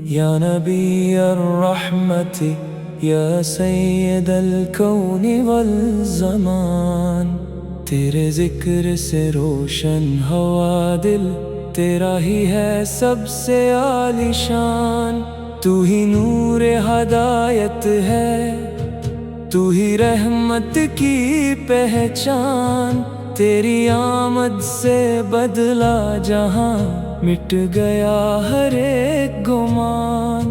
یا نبی الرحمت یا سید الکون والزمان، تیرے ذکر سے روشن ہوا دل، تیرا ہی ہے سب سے عالی شان۔ تو ہی نور ہدایت ہے، تو ہی رحمت کی پہچان، تیری آمد سے بدلا جہاں، مٹ گیا ہر ایک گمان۔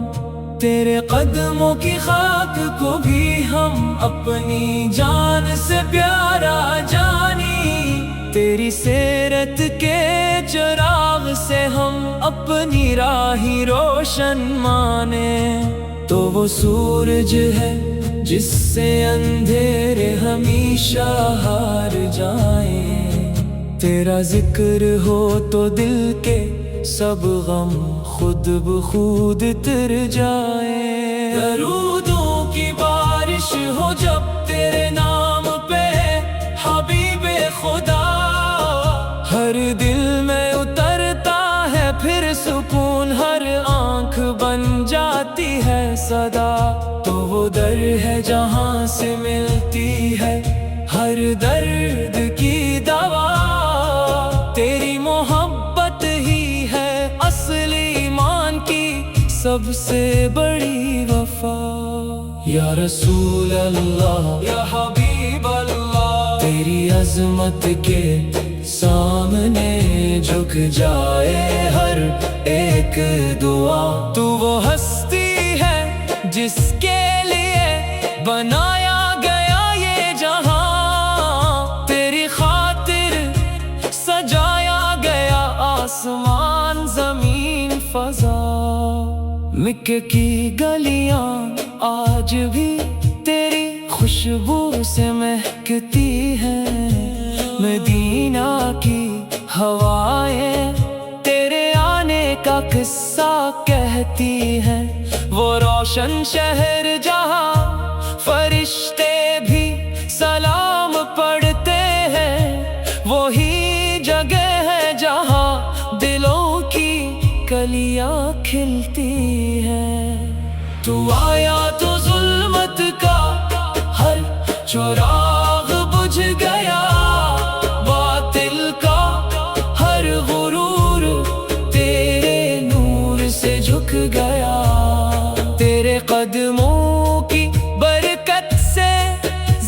تیرے قدموں کی خاک کو بھی ہم اپنی جان سے پیارا جانی، تیری سیرت کے چراغ سے ہم اپنی راہیں روشن مانے۔ تو وہ سورج ہے جس سے اندھیرے ہمیشہ ہار جائیں، تیرا ذکر ہو تو دل کے سب غم خود بخود اتر جائیں۔ درودوں کی بارش ہو جب تیرے نام پہ حبیب خدا، ہر دل میں اترتا ہے پھر سکون، ہر آنکھ بن جاتی ہے صدا۔ تو وہ در ہے جہاں سے ملتی ہے ہر درد کی دوا، تیری محبت ہی ہے اصل ایمان کی سب سے بڑی وفا۔ یا رسول اللہ یا حبیب اللہ، تیری عظمت کے سامنے جھک جائے ہر ایک دعا۔ تو وہ ہستی ہے جس کے لیے بنایا گیا یہ جہاں، تیری خاطر سجایا گیا آسمان زمین فضا۔ مکے کی گلیاں آج بھی تیری خوشبو سے مہکتی ہیں، مدینہ کی ہوائیں تیرے آنے کا قصہ کہتی ہیں۔ وہ روشن شہر جہاں فرشتے بھی سلام پڑھتے ہیں، وہی جگہ ہے جہاں دلوں کی کلیاں کھلتی ہیں۔ تو آیا تو ظلمت کا ہر چراغ بجھ گیا، باطل کا ہر غرور تیرے نور سے جھک گیا۔ تیرے قدموں کی برکت سے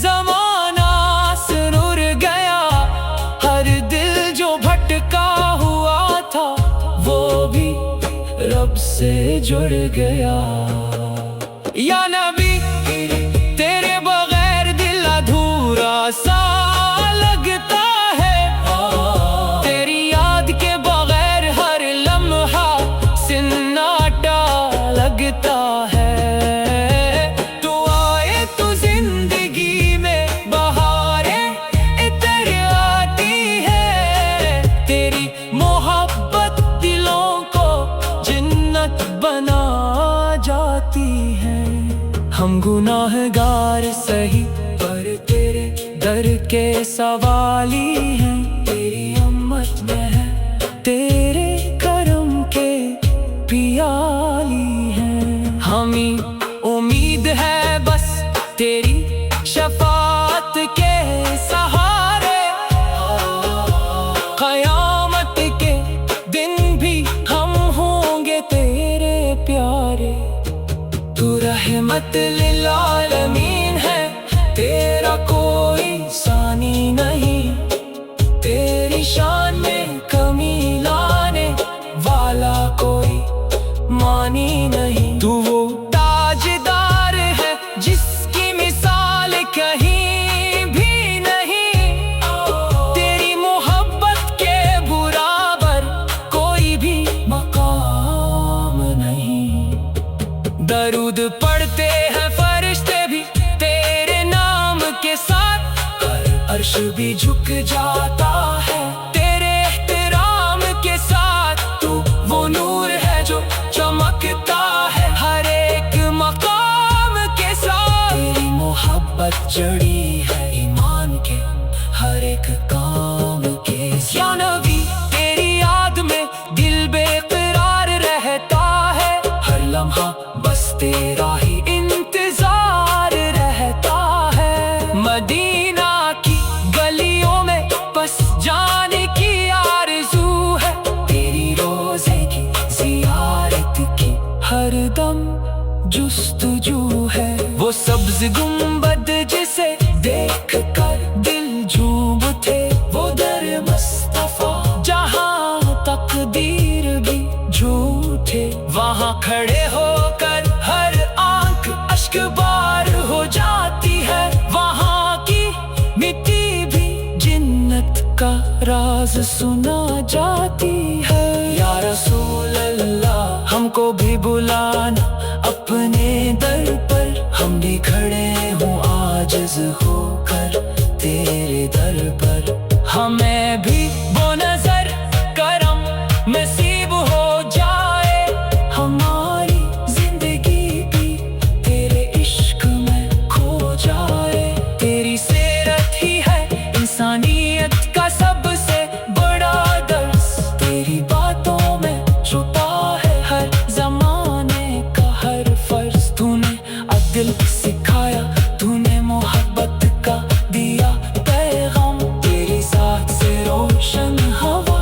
زمانہ سرور گیا، ہر دل جو بھٹکا ہوا تھا وہ بھی رب سے جڑ گیا۔ یا نبی تیرے بغیر دل ادھورا سا لگتا ہے، تیری یاد کے بغیر ہر لمحہ سناٹا لگتا ہے۔ تو آئے تو زندگی میں بہاریں اتر آتی ہے، تیری محبت دلوں کو جنت بنا جاتی ہے۔ ہم گناہگار سہی پر تیرے در کے سوالی ہیں، تیری امت میں ہے تیرے کرم کے پیالی ہیں۔ ہمیں امید ہے بس تیری شفاعت کے سہارے، قیامت کے دن بھی ہم ہوں گے تیرے پیارے۔ تو رحمت للعالمین ہے، تیرا کوئی ثانی نہیں، تیری شان میں کمی لانے والا کوئی مانی نہیں۔ تو وہ تاجدار ہے جس کی مثال کہیں بھی نہیں، تیری محبت کے برابر کوئی بھی مقام نہیں۔ درود پڑھتے ہیں فرشتے بھی تیرے نام کے ساتھ، عرش بھی جھک جاتا ہے تیرے احترام کے ساتھ۔ تو وہ نور ہے جو چمکتا ہے ہر ایک مقام کے ساتھ، تیری محبت جڑی ہے ایمان کے ہر ایک کام کے ساتھ۔ یا نبی تیری یاد میں دل بے قرار لمحہ بس تیرا ہی انتظار رہتا ہے۔ مدینہ کی گلیوں میں بس جانے کی آرزو ہے، تیری روزے کی زیارت کی ہر دم جستجو ہے۔ وہ سبز گنبد جسے دیکھ کر دل جھوم اٹھے، وہ در مصطفیٰ جہاں تقدیر بھی جھوٹے، وہاں کھڑے ہو کر ہر آنکھ اشک بار ہو جاتی ہے، وہاں کی مٹی بھی جنت کا راز سنا جاتی ہے۔ یا رسول اللہ ہم کو بھی بلانا اپنے در پر، ہم بھی کھڑے ہوں عاجز ہو کر تیرے در پر، ہمیں بھی وہ نظر کرم نصیب ہو جائے، ہماری زندگی بھی تیرے عشق میں کھو جائے۔ تیری سیرت ہی ہے انسانیت کا سب سے بڑا درس، تیری باتوں میں چھپا ہے ہر زمانے کا ہر فرض، تو نے عدل سکھایا، تو نے محبت کا دیا پیغام، تیری ذات سے روشن ہوا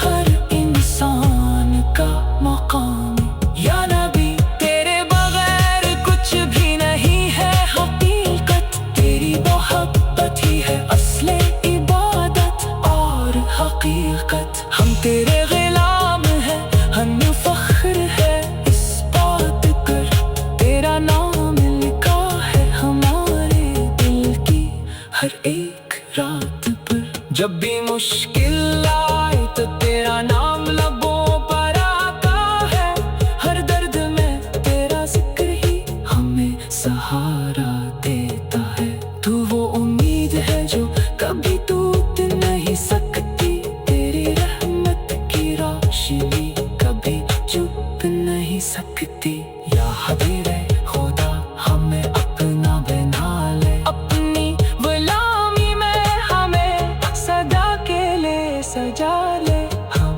ہر انسان کا مقام۔ یا نبی تیرے بغیر کچھ بھی نہیں ہے حقیقت، تیری محبت ہی ہے اصل عبادت اور حقیقت، ہم تیرے غلام ہیں، ہمیں فخر ہے اس بات پر، تیرا نام لکھا ہے ہمارے دل کی ہر ایک رات پر، جب بھی مشکل آئے تو تیرا نام لبوں پر آتا ہے، ہر درد میں تیرا ذکر ہی ہمیں سہارا دیتا ہے، تو وہ امید ہے جو کبھی ٹوٹ نہیں سکتی، تیری رحمت کی روشنی کبھی چھپ نہیں سکتی۔ یا حبیب خدا ہمیں اپنا بنا لے، اپنی غلامی میں ہمیں صدا کے لے سجا لے، ہم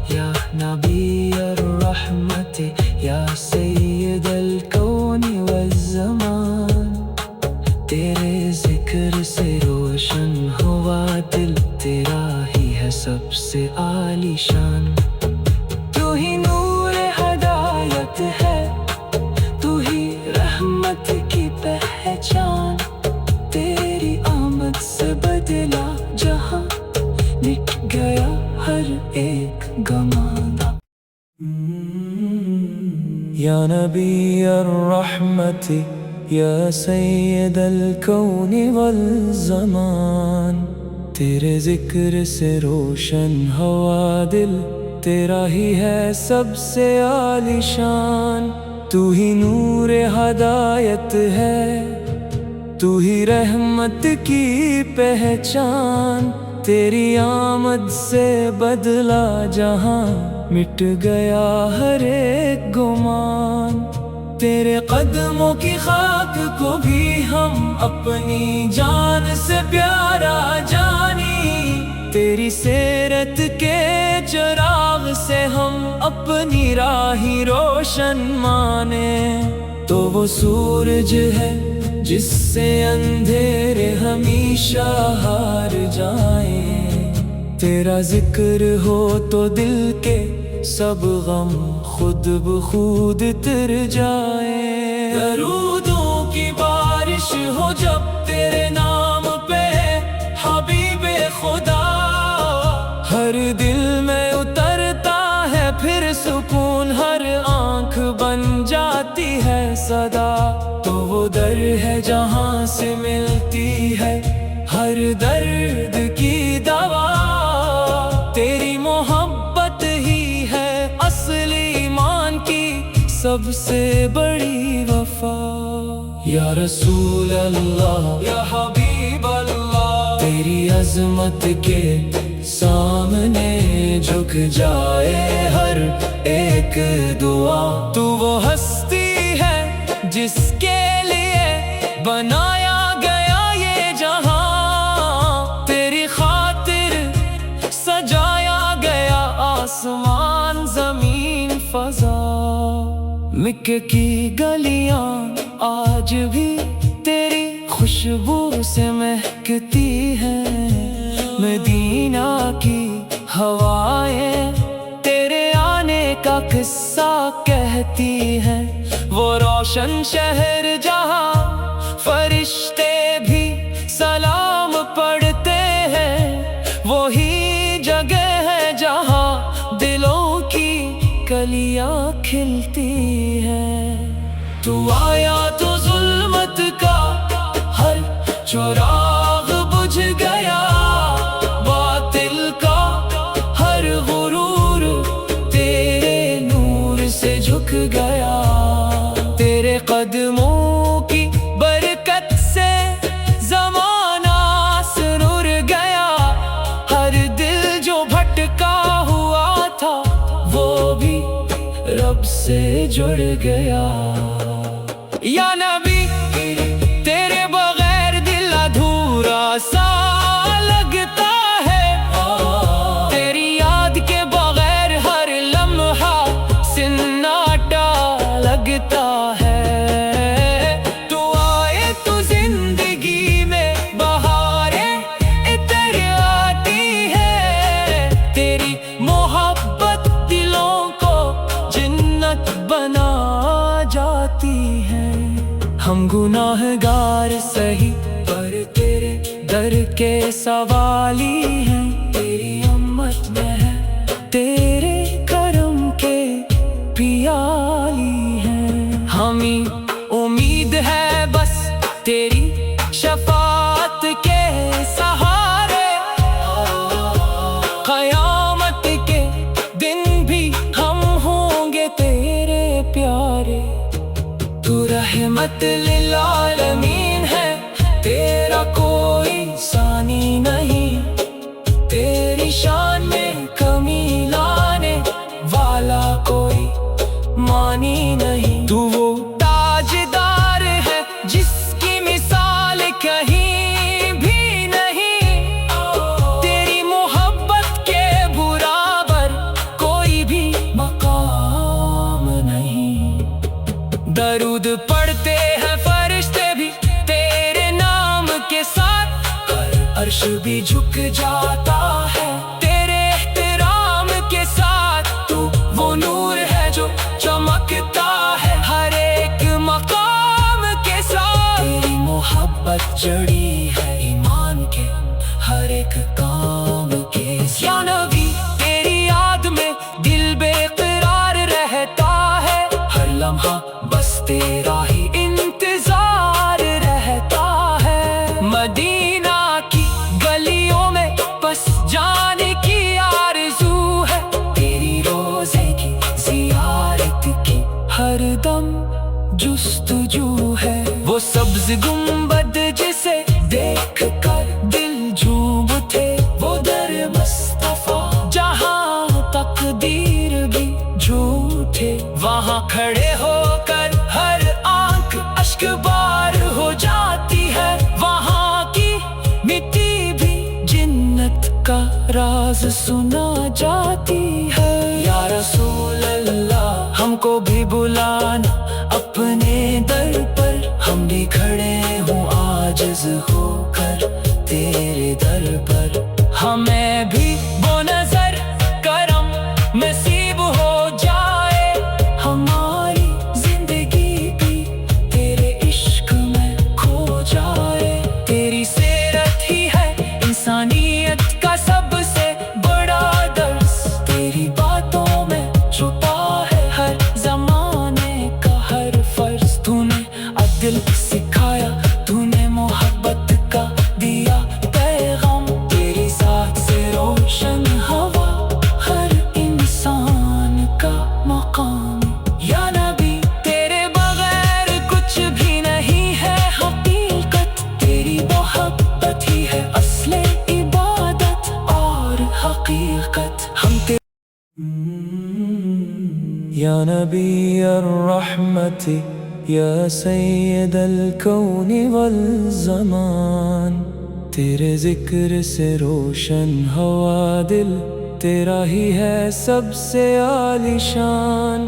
یا نبی الرحمت یا سید الکون والزمان، تیرے ذکر سے روشن ہوا دل، تیرا ہی ہے سب سے عالی شان، تو ہی نور ہدایت ہے، تو ہی رحمت کی پہچان، تیری آمد سے بدلا جہاں، مٹ گیا ہر ایک گمان۔ یا نبی الرحمت یا سید الکون والزمان، تیرے ذکر سے روشن ہوا دل، تیرا ہی ہے سب سے عالی شان، تو ہی نور ہدایت ہے، تو ہی رحمت کی پہچان، تیری آمد سے بدلا جہاں، مٹ گیا ہر ایک گمان، تیرے قدموں کی خاک کو بھی ہم اپنی جان سے پیارا جانی، تیری سیرت کے چراغ سے ہم اپنی راہی روشن مانے، تو وہ سورج ہے جس سے اندھیرے ہمیشہ ہار جائیں، تیرا ذکر ہو تو دل کے سب غم خود بخود اتر جائیں، درودوں کی بارش ہو جب تیرے نام پہ حبیب خدا، ہر دل میں اترتا ہے پھر سکون، ہر آنکھ بن جاتی ہے صدا، تو وہ در ہے جہاں سے ملتی ہے ہر درد کی دوا، تیری محبت ہی ہے اصل ایمان کی سب سے بڑی وفا۔ یا رسول اللہ یا حبیب اللہ، تیری عظمت کے سامنے جھک جائے ہر ایک دعا، تو وہ ہستی ہے جس کے لیے بنایا گیا یہ جہاں، تیری خاطر سجایا گیا آسمان زمین فضا، مکے کی گلیاں آج بھی تیری خوشبو سے مہکتی ہیں، مدینہ کی ہوائیں تیرے آنے کا قصہ کہتی ہیں، وہ روشن شہر جہاں فرشتے بھی سلام پڑھتے ہیں، وہی جگہ ہے جہاں دلوں کی کلیاں کھلتی ہیں۔ تو آیا تو ظلمت کا ہر چراغ بجھ گیا، باطل کا ہر غرور تیرے نور سے جھک گیا، تیرے قدموں کی برکت سے زمانہ سنور گیا، ہر دل جو بھٹکا ہوا تھا وہ بھی رب سے جڑ گیا۔ یا نبی تیرے بغیر دل ادھورا سا لگتا ہے، تیری یاد کے بغیر ہر لمحہ سناٹا لگتا ہے، تو آئے تو زندگی میں بہاریں اتر آتی ہے، تیری محبت دلوں کو جنت بنا جاتی ہے۔ ہم گناہ گار سہی پر تیرے در کے سوالی ہیں، تیری امت میں ہے تیرے کرم کے پیالی ہیں، ہمیں امید ہے بس تیری شفاعت کے سہارے، قیامت کے دن بھی ہم ہوں گے تیرے پیارے، تو رحمت للعالمین ہے، تیرا کوئی ثانی نہیں، تیری شان میں کمی لانے والا کوئی مانی نہیں، تو وہ تاجدار ہے جس کی مثال کہیں بھی نہیں، تیری محبت کے برابر کوئی بھی مقام نہیں، درود پڑھتے ہیں فرشتے بھی تیرے نام کے ساتھ، عرش بھی جھک جاتا ہے تیرے احترام کے ساتھ، تو وہ نور ہے جو چمکتا ہے ہر ایک مقام کے ساتھ، تیری محبت جڑی ہے ایمان کے ہر ایک کام کے ساتھ، یا نبی تیری یاد میں دل بے قرار رہتا ہے، ہر لمحہ بس تیرا ہی انتظار رہتا ہے، مدینہ کی گلیوں میں بس جانے کی آرزو ہے، تیری روزے کی زیارت کی ہر دم جستجو ہے، وہ سبز گنبد جسے دیکھ کر دل جھوم اٹھے، وہ در مصطفیٰ جہاں تقدیر بھی جھوٹے، وہاں کھڑے ہو کر ہر آنکھ اشک بار ہو جاتی ہے، وہاں کی مٹی بھی جنت کا راز سنا جاتی ہے، یا رسول اللہ ہم کو بھی بلانا اپنے در پر، ہم بھی کھڑے ہوں عاجز ہو کر تیرے در پر، ہمیں بھی وہ نظر کرم نصیب ہو جائے، ہماری زندگی بھی تیرے عشق میں کھو جائے، تیری سیرت ہی ہے انسانیت کا سب سے بڑا درس، تیری باتوں میں چھپا ہے ہر زمانے کا ہر فرض، تو نے عدل سکھایا، تو نے محبت کا دیا پیغام، تیری ذات سے روشن ہوا ہر انسان کا مقام، یا نبی تیرے بغیر کچھ بھی نہیں ہے حقیقت، تیری محبت ہی ہے اصل عبادت اور حقیقت، ہم یا نبی الرحمت یا سید الکون والزمان، تیرے ذکر سے روشن ہوا دل، تیرا ہی ہے سب سے عالی شان،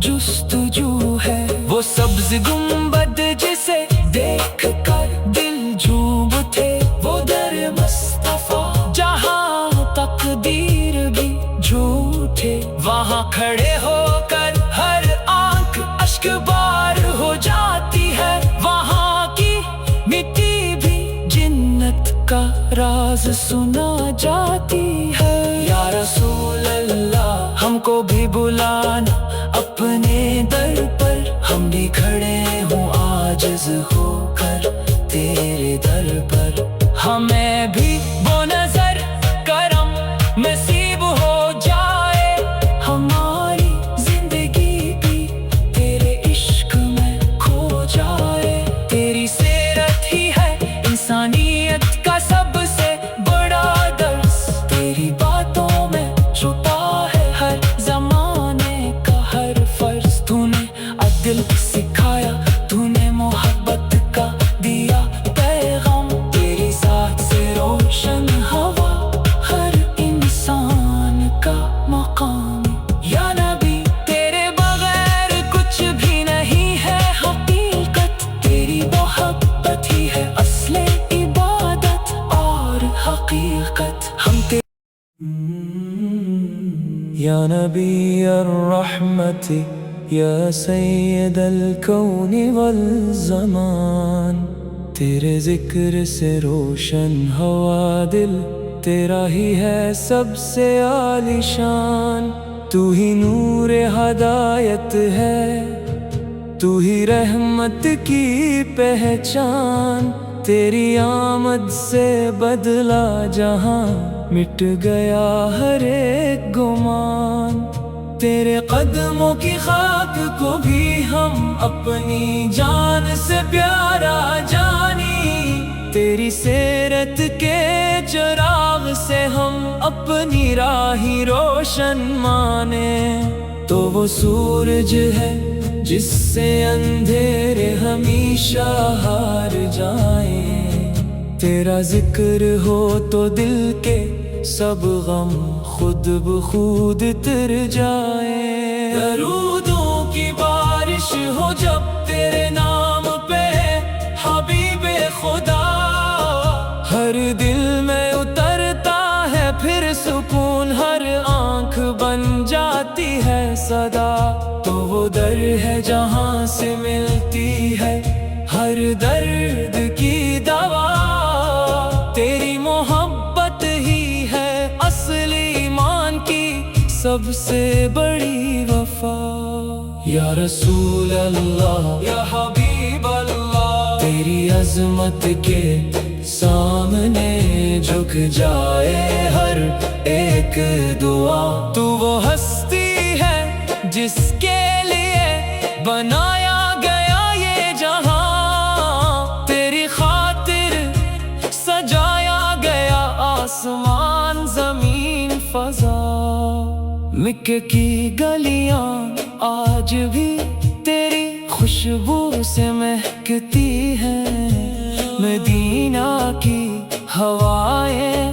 جستجو ہے، وہ سبز گنبد جسے دیکھ کر دل جھوم اٹھے، وہ در مصطفیٰ جہاں تقدیر بھی جھوٹے، وہاں کھڑے ہو کر ہر آنکھ اشک بار ہو جاتی ہے، وہاں کی مٹی بھی جنت کا راز سنا جاتی ہے۔ یا رسول اللہ ہم کو بھی بلانا اپنے در پر، ہم بھی کھڑے ہوں عاجز ہو کر تیرے در پر، ہمیں بھی وہ نظر کرم نصیب ہو جائے، ہماری زندگی بھی تیرے عشق میں کھو جائے، تیری سیرت ہی ہے انسانیت کا سب سے بڑا درس، تیری باتوں میں چھپا ہے ہر زمانے کا ہر فرض، تو نے عدل سکھایا، تو نے محبت کا دیا پیغام، تیری ذات سے روشن ہوا ہر انسان کا مقام، یا نبی تیرے بغیر کچھ بھی نہیں ہے حقیقت، تیری محبت ہی ہے اصل عبادت اور حقیقت، ہم یا نبی الرحمت یا سید الکون والزمان، تیرے ذکر سے روشن ہوا دل، تیرا ہی ہے سب سے عالی شان، تو ہی نور ہدایت ہے، تو ہی رحمت کی پہچان، تیری آمد سے بدلا جہاں، مٹ گیا ہر ایک گمان، تیرے قدموں کی خاک کو بھی ہم اپنی جان سے پیارا جانی، تیری سیرت کے چراغ سے ہم اپنی راہی روشن مانے، تو وہ سورج ہے جس سے اندھیرے ہمیشہ ہار جائیں، تیرا ذکر ہو تو دل کے سب غم خود بخود اتر جائیں، درودوں کی بارش ہو جب تیرے نام پہ حبیب خدا، ہر دل میں اترتا ہے پھر سکون، ہر آنکھ بن جاتی ہے صدا، تو وہ در ہے جہاں سے ملتی ہے ہر درد کی دوا، تیری محبت ہی ہے اصل ایمان کی سب سے بڑی وفا، یا رسول اللہ یا حبیب اللہ، تیری عظمت کے سامنے جھک جائے ہر ایک دعا، تو وہ ہستی ہے جس کے لیے بنایا گیا یہ جہاں، تیری خاطر سجایا گیا آسمان زمین فضا، مکے کی گلیاں آج بھی تیری خوشبو سے مہکتی ہیں، مدینہ کی ہوائیں